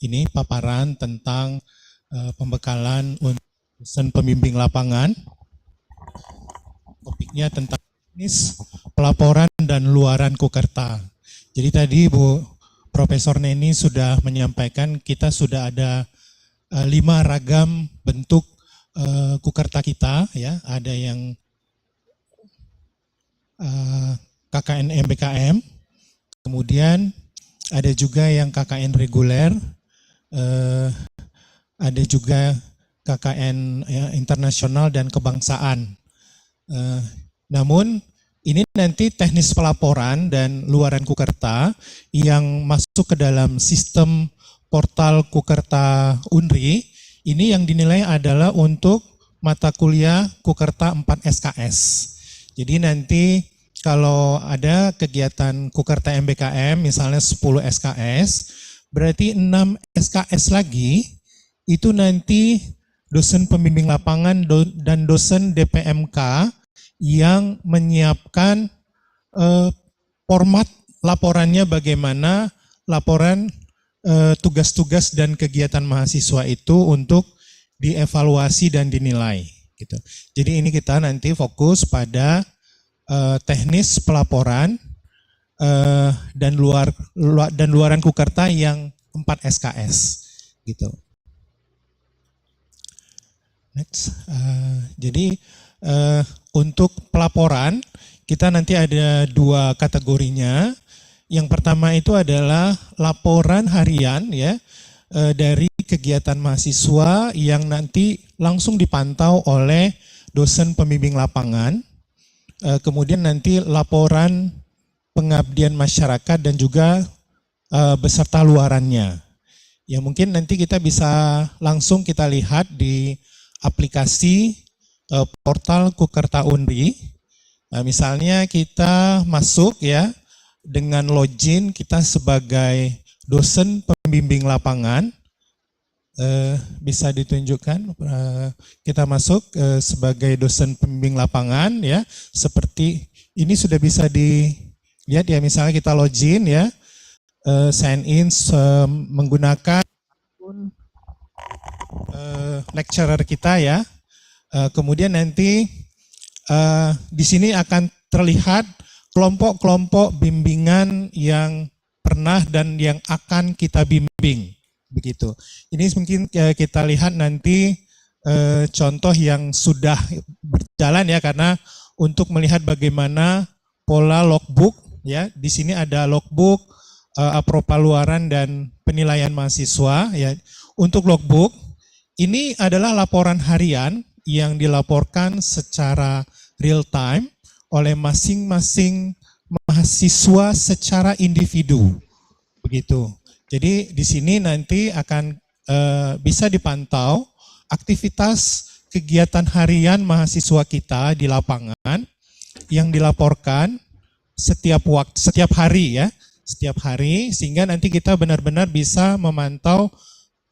ini paparan tentang pembekalan untuk dosen pembimbing lapangan. Topiknya tentang teknis pelaporan dan luaran Kukerta. Jadi tadi Bu Profesor Neni sudah menyampaikan kita sudah ada 5 ragam bentuk Kukerta kita, ya. Ada yang KKN MBKM, kemudian ada juga yang KKN reguler, ada juga KKN internasional dan kebangsaan. Namun ini nanti teknis pelaporan dan luaran Kukerta yang masuk ke dalam sistem portal Kukerta Unri, ini yang dinilai adalah untuk mata kuliah Kukerta 4 SKS. Jadi nanti kalau ada kegiatan Kukerta MBKM misalnya 10 SKS, berarti 6 SKS lagi itu nanti dosen pembimbing lapangan dan dosen DPMK yang menyiapkan format laporannya, bagaimana laporan tugas-tugas dan kegiatan mahasiswa itu untuk dievaluasi dan dinilai. Gitu. Jadi ini kita nanti fokus pada teknis pelaporan dan luaran Kukerta yang 4 SKS. Gitu. Next. Jadi untuk pelaporan kita nanti ada 2 kategorinya. Yang pertama itu adalah laporan harian, ya, dari kegiatan mahasiswa yang nanti langsung dipantau oleh dosen pembimbing lapangan. Kemudian nanti laporan pengabdian masyarakat dan juga beserta luarannya. Ya mungkin nanti kita bisa langsung kita lihat di aplikasi portal Kukerta Unri. Misalnya kita masuk, ya, dengan login kita sebagai dosen pembimbing lapangan. Bisa ditunjukkan, kita masuk sebagai dosen pembimbing lapangan, ya, seperti ini sudah bisa dilihat, ya. Misalnya kita login, ya, sign in menggunakan lecturer kita, ya. Kemudian nanti di sini akan terlihat kelompok-kelompok bimbingan yang pernah dan yang akan kita bimbing. Begitu. Ini mungkin kita lihat nanti contoh yang sudah berjalan, ya, karena untuk melihat bagaimana pola logbook, ya, di sini ada logbook, apropa luaran dan penilaian mahasiswa, ya. Untuk logbook ini adalah laporan harian yang dilaporkan secara real time oleh masing-masing mahasiswa secara individu. Begitu. Jadi di sini nanti akan bisa dipantau aktivitas kegiatan harian mahasiswa kita di lapangan yang dilaporkan setiap hari, ya, setiap hari, sehingga nanti kita benar-benar bisa memantau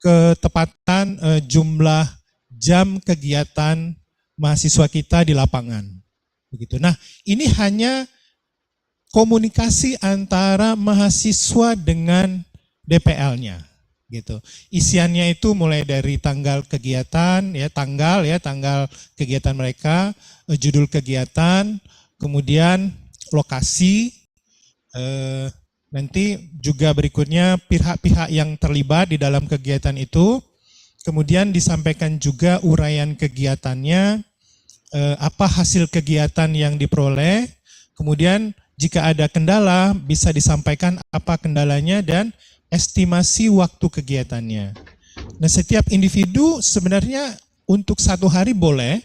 ketepatan jumlah jam kegiatan mahasiswa kita di lapangan. Begitu. Nah, ini hanya komunikasi antara mahasiswa dengan DPL-nya, gitu. Isiannya itu mulai dari tanggal kegiatan, ya, tanggal kegiatan mereka, judul kegiatan, kemudian lokasi, nanti juga berikutnya pihak-pihak yang terlibat di dalam kegiatan itu, kemudian disampaikan juga uraian kegiatannya, apa hasil kegiatan yang diperoleh, kemudian jika ada kendala bisa disampaikan apa kendalanya dan estimasi waktu kegiatannya. Nah, setiap individu sebenarnya untuk 1 hari boleh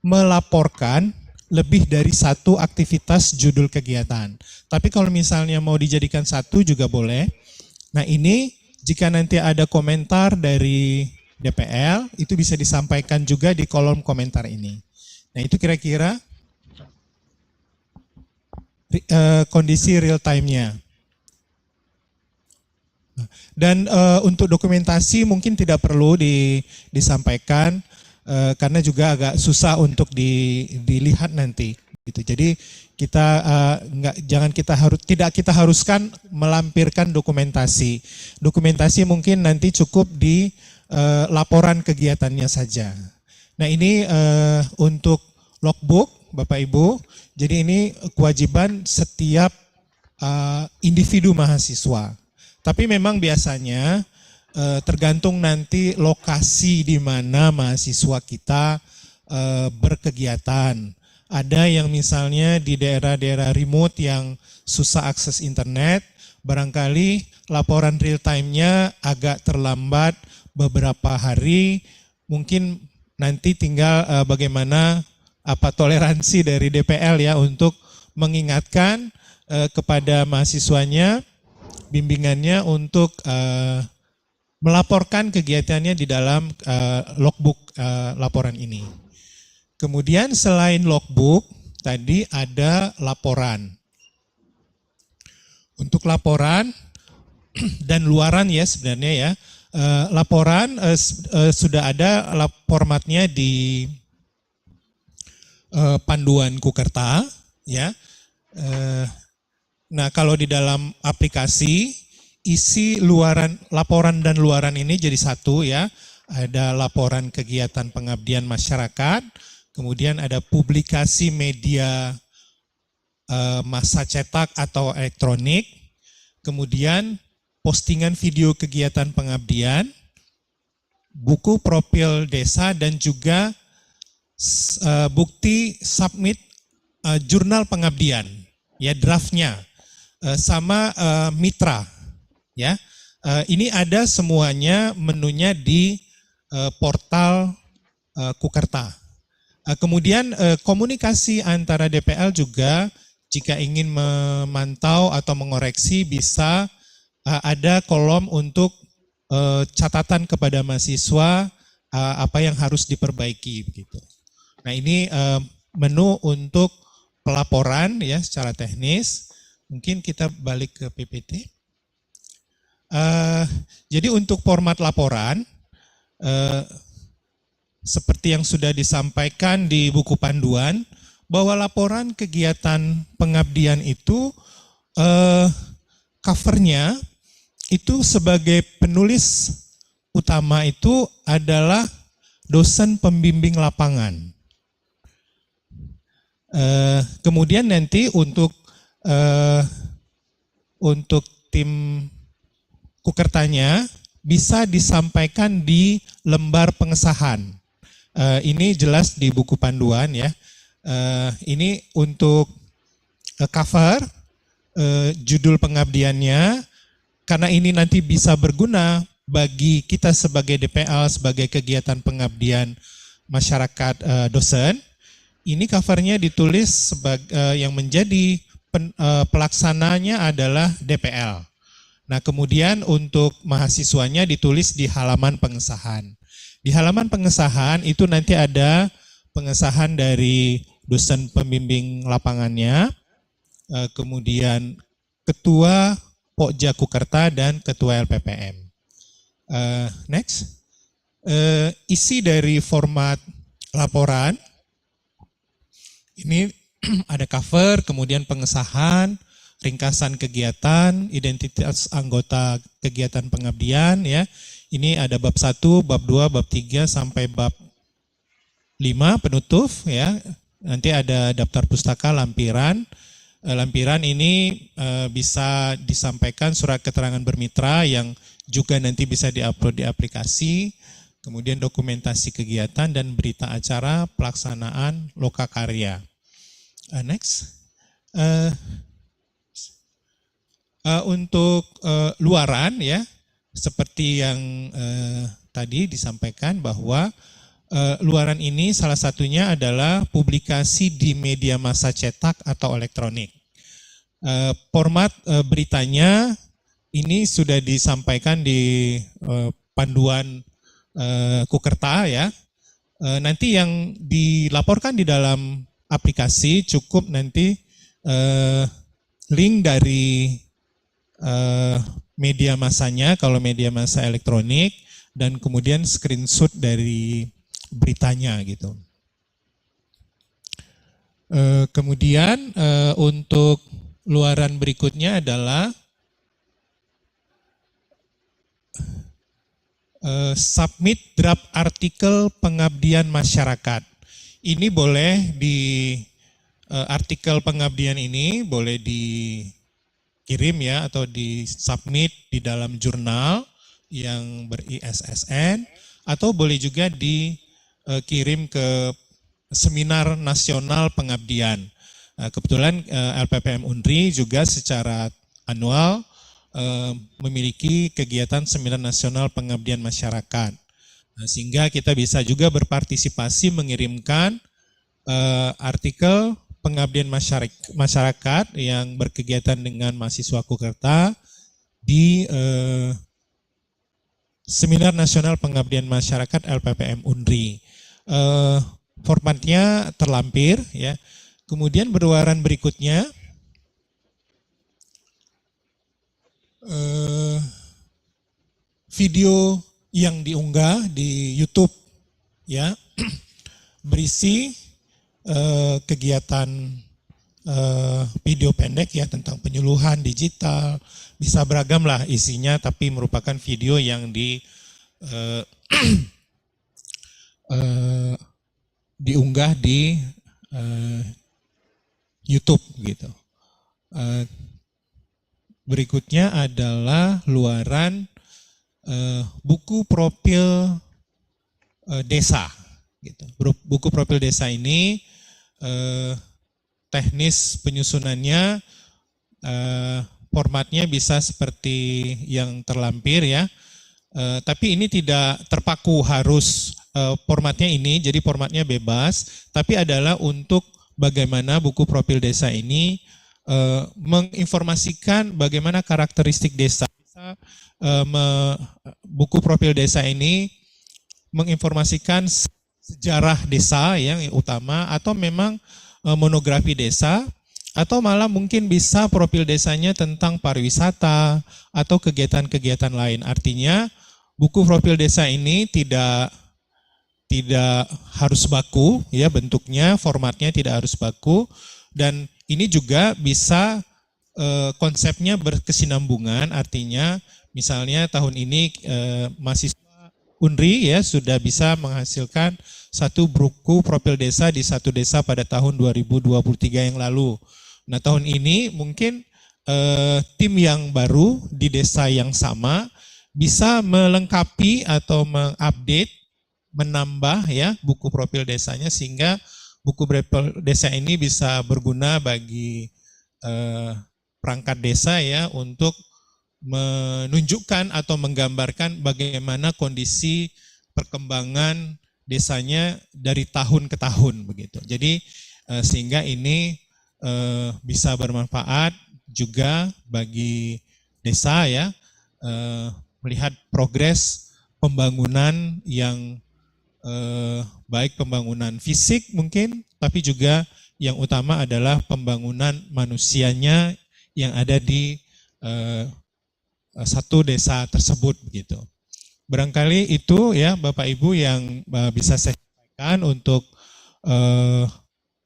melaporkan lebih dari 1 aktivitas judul kegiatan. Tapi kalau misalnya mau dijadikan 1 juga boleh. Nah, ini jika nanti ada komentar dari DPL, itu bisa disampaikan juga di kolom komentar ini. Nah, itu kira-kira kondisi real time-nya. Dan untuk dokumentasi mungkin tidak perlu disampaikan karena juga agak susah untuk dilihat nanti. Gitu. Jadi Tidak kita haruskan melampirkan dokumentasi. Dokumentasi mungkin nanti cukup di laporan kegiatannya saja. Nah ini untuk logbook Bapak Ibu. Jadi ini kewajiban setiap individu mahasiswa. Tapi memang biasanya tergantung nanti lokasi di mana mahasiswa kita berkegiatan. Ada yang misalnya di daerah-daerah remote yang susah akses internet, barangkali laporan real time-nya agak terlambat beberapa hari, mungkin nanti tinggal bagaimana apa toleransi dari DPL ya untuk mengingatkan kepada mahasiswanya, bimbingannya untuk melaporkan kegiatannya di dalam logbook laporan ini. Kemudian selain logbook, tadi ada laporan. Untuk laporan dan luaran ya sebenarnya ya, laporan sudah ada formatnya di panduan Kukerta ya. Nah kalau di dalam aplikasi isi laporan dan luaran ini jadi satu ya. Ada laporan kegiatan pengabdian masyarakat, kemudian ada publikasi media massa cetak atau elektronik, kemudian postingan video kegiatan pengabdian, buku profil desa dan juga bukti submit jurnal pengabdian, ya draftnya, sama mitra, ya. Ini ada semuanya menunya di portal Kukerta. Kemudian komunikasi antara DPL juga jika ingin memantau atau mengoreksi bisa ada kolom untuk catatan kepada mahasiswa apa yang harus diperbaiki begitu. Nah ini menu untuk pelaporan ya secara teknis. Mungkin kita balik ke PPT. Jadi untuk format laporan seperti yang sudah disampaikan di buku panduan bahwa laporan kegiatan pengabdian itu covernya itu sebagai penulis utama itu adalah dosen pembimbing lapangan. Kemudian nanti untuk tim Kukertanya bisa disampaikan di lembar pengesahan. Ini jelas di buku panduan ya. Ini untuk cover, judul pengabdiannya, karena ini nanti bisa berguna bagi kita sebagai DPL, sebagai kegiatan pengabdian masyarakat dosen. Ini covernya ditulis yang menjadi pelaksananya adalah DPL. Nah kemudian untuk mahasiswanya ditulis di halaman pengesahan. Di halaman pengesahan itu nanti ada pengesahan dari dosen pembimbing lapangannya, kemudian ketua Pokja Kukerta dan ketua LPPM. Next, isi dari format laporan, ini ada cover, kemudian pengesahan, ringkasan kegiatan, identitas anggota kegiatan pengabdian ya. Ini ada bab 1, bab 2, bab 3 sampai bab 5 penutup ya. Nanti ada daftar pustaka lampiran. Lampiran ini bisa disampaikan surat keterangan bermitra yang juga nanti bisa diupload di aplikasi. Kemudian dokumentasi kegiatan dan berita acara pelaksanaan lokakarya. Next. Untuk luaran ya, seperti yang tadi disampaikan bahwa luaran ini salah satunya adalah publikasi di media massa cetak atau elektronik. Format beritanya ini sudah disampaikan di panduan Kukerta ya. Nanti yang dilaporkan di dalam aplikasi cukup nanti link dari media massanya kalau media massa elektronik dan kemudian screenshot dari beritanya gitu. Kemudian untuk luaran berikutnya adalah submit draft artikel pengabdian masyarakat. Ini boleh di artikel pengabdian ini boleh dikirim ya atau di submit di dalam jurnal yang ber-ISSN atau boleh juga dikirim ke seminar nasional pengabdian. Kebetulan LPPM Unri juga secara annual memiliki kegiatan seminar nasional pengabdian masyarakat. Sehingga kita bisa juga berpartisipasi mengirimkan artikel pengabdian masyarakat yang berkegiatan dengan mahasiswa Kukerta di Seminar Nasional Pengabdian Masyarakat LPPM Unri. Formatnya terlampir ya. Kemudian berluaran berikutnya video yang diunggah di YouTube ya berisi kegiatan video pendek ya tentang penyuluhan digital, bisa beragam lah isinya, tapi merupakan video yang diunggah di YouTube gitu. Berikutnya adalah luaran buku profil desa. Gitu. Buku profil desa ini teknis penyusunannya formatnya bisa seperti yang terlampir ya, tapi ini tidak terpaku harus formatnya ini, jadi formatnya bebas, tapi adalah untuk bagaimana buku profil desa ini menginformasikan bagaimana karakteristik desa. Buku profil desa ini menginformasikan sejarah desa yang utama, atau memang monografi desa, atau malah mungkin bisa profil desanya tentang pariwisata atau kegiatan-kegiatan lain. Artinya buku profil desa ini tidak harus baku ya bentuknya, formatnya tidak harus baku, dan ini juga bisa konsepnya berkesinambungan. Artinya misalnya tahun ini mahasiswa Unri ya sudah bisa menghasilkan satu buku profil desa di satu desa pada tahun 2023 yang lalu. Nah tahun ini mungkin tim yang baru di desa yang sama bisa melengkapi atau mengupdate, menambah ya buku profil desanya, sehingga buku profil desa ini bisa berguna bagi perangkat desa ya untuk menunjukkan atau menggambarkan bagaimana kondisi perkembangan desanya dari tahun ke tahun begitu. Jadi sehingga ini bisa bermanfaat juga bagi desa ya, melihat progres pembangunan yang baik pembangunan fisik mungkin, tapi juga yang utama adalah pembangunan manusianya yang ada di satu desa tersebut begitu. Barangkali itu ya Bapak Ibu yang bisa saya sampaikan untuk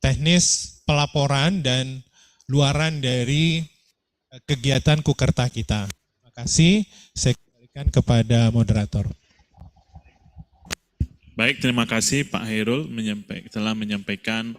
teknis pelaporan dan luaran dari kegiatan Kukerta kita. Terima kasih, saya kembalikan kepada moderator. Baik, terima kasih Pak Hairul telah menyampaikan